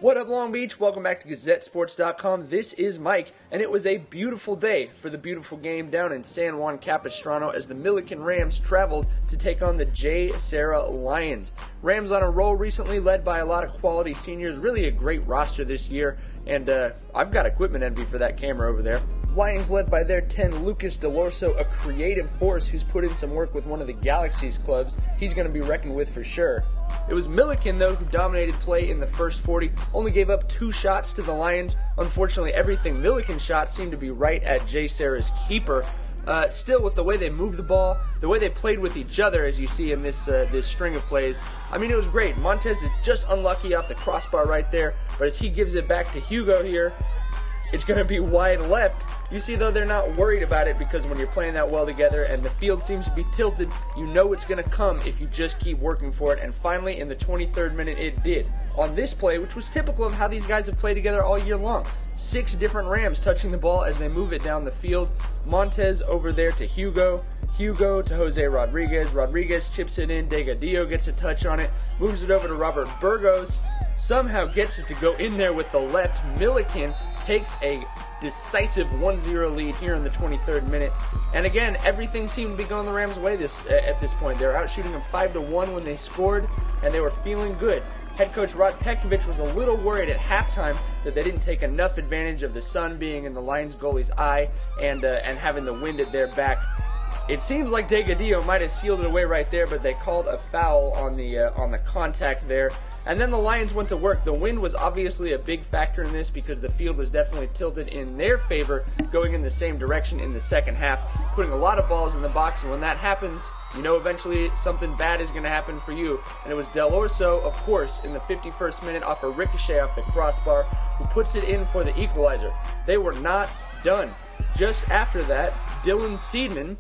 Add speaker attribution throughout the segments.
Speaker 1: What up, Long Beach? Welcome back to GazetteSports.com. This is Mike, and it was a beautiful day for the beautiful game down in San Juan Capistrano as the Millikan Rams traveled to take on the JSerra Lions. Rams on a roll recently, led by a lot of quality seniors. Really a great roster this year, and I've got equipment envy for that camera over there. Lions led by their 10, Lucas Delorso, a creative force who's put in some work with one of the Galaxy's clubs. He's going to be reckoned with for sure. It was Millikan, though, who dominated play in the first 40, only gave up 2 shots to the Lions. Unfortunately, everything Millikan shot seemed to be right at JSerra's keeper. Still, with the way they moved the ball, the way they played with each other, as you see in this string of plays, I mean, it was great. Montez is just unlucky off the crossbar right there, but as he gives it back to Hugo here, it's going to be wide left. You see, though, they're not worried about it because when you're playing that well together and the field seems to be tilted, you know it's going to come if you just keep working for it. And finally, in the 23rd minute, it did. On this play, which was typical of how these guys have played together all year long. 6 different Rams touching the ball as they move it down the field. Montez over there to Hugo. Hugo to Jose Rodriguez. Rodriguez chips it in. Delgadillo gets a touch on it. Moves it over to Robert Burgos. Somehow gets it to go in there with the left. Millikan takes a decisive 1-0 lead here in the 23rd minute. And again, everything seemed to be going the Rams' way at this point. They were out shooting them 5-1 when they scored, and they were feeling good. Head coach Rod Pekovic was a little worried at halftime that they didn't take enough advantage of the sun being in the Lions goalie's eye and having the wind at their back. It seems like Delgadillo might have sealed it away right there, but they called a foul on the contact there. And then the Lions went to work. The wind was obviously a big factor in this because the field was definitely tilted in their favor, going in the same direction in the second half, putting a lot of balls in the box. And when that happens, you know eventually something bad is going to happen for you. And it was Delorso, of course, in the 51st minute off a ricochet off the crossbar, who puts it in for the equalizer. They were not done. Just after that, Dylan Seidman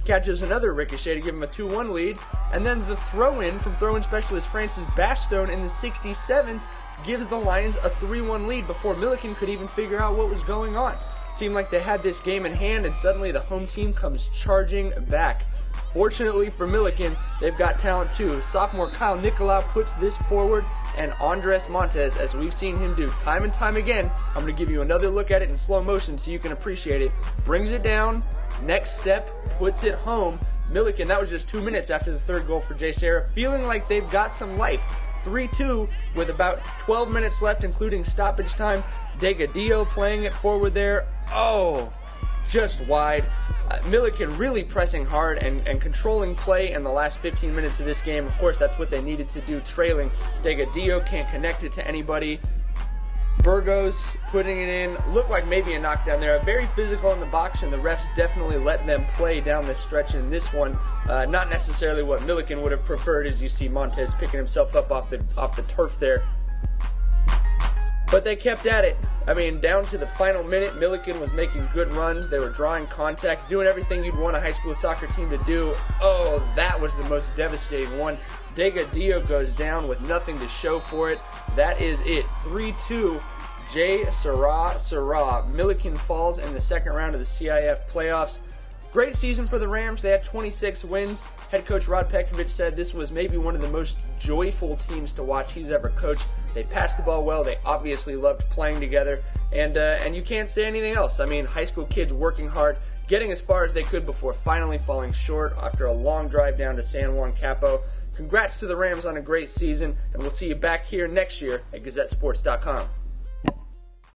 Speaker 1: catches another ricochet to give him a 2-1 lead, and then the throw-in from throw-in specialist Francis Bashstone in the 67th gives the Lions a 3-1 lead before Millikan could even figure out what was going on. Seemed like they had this game in hand, and suddenly the home team comes charging back. Fortunately for Millikan, they've got talent too. Sophomore Kyle Nicolau puts this forward, and Andres Montez, as we've seen him do time and time again, I'm going to give you another look at it in slow motion so you can appreciate it, brings it down, next step, puts it home. Millikan, that was just 2 minutes after the third goal for JSerra, feeling like they've got some life. 3-2 with about 12 minutes left, including stoppage time. Delgadillo playing it forward there. Oh, just wide. Millikan really pressing hard and controlling play in the last 15 minutes of this game. Of course, that's what they needed to do, trailing. Delgadillo can't connect it to anybody. Burgos putting it in, looked like maybe a knockdown there. Very physical in the box, and the refs definitely let them play down the stretch in this one. Not necessarily what Millikan would have preferred, as you see Montez picking himself up off the turf there. But they kept at it. I mean, down to the final minute, Millikan was making good runs. They were drawing contact, doing everything you'd want a high school soccer team to do. Oh, that was the most devastating one. Delgadillo goes down with nothing to show for it. That is it. 3-2, JSerra. Millikan falls in the second round of the CIF playoffs. Great season for the Rams. They had 26 wins. Head coach Rod Pekovic said this was maybe one of the most joyful teams to watch he's ever coached. They passed the ball well. They obviously loved playing together. And you can't say anything else. I mean, high school kids working hard, getting as far as they could before finally falling short after a long drive down to San Juan Capo. Congrats to the Rams on a great season, and we'll see you back here next year at GazetteSports.com.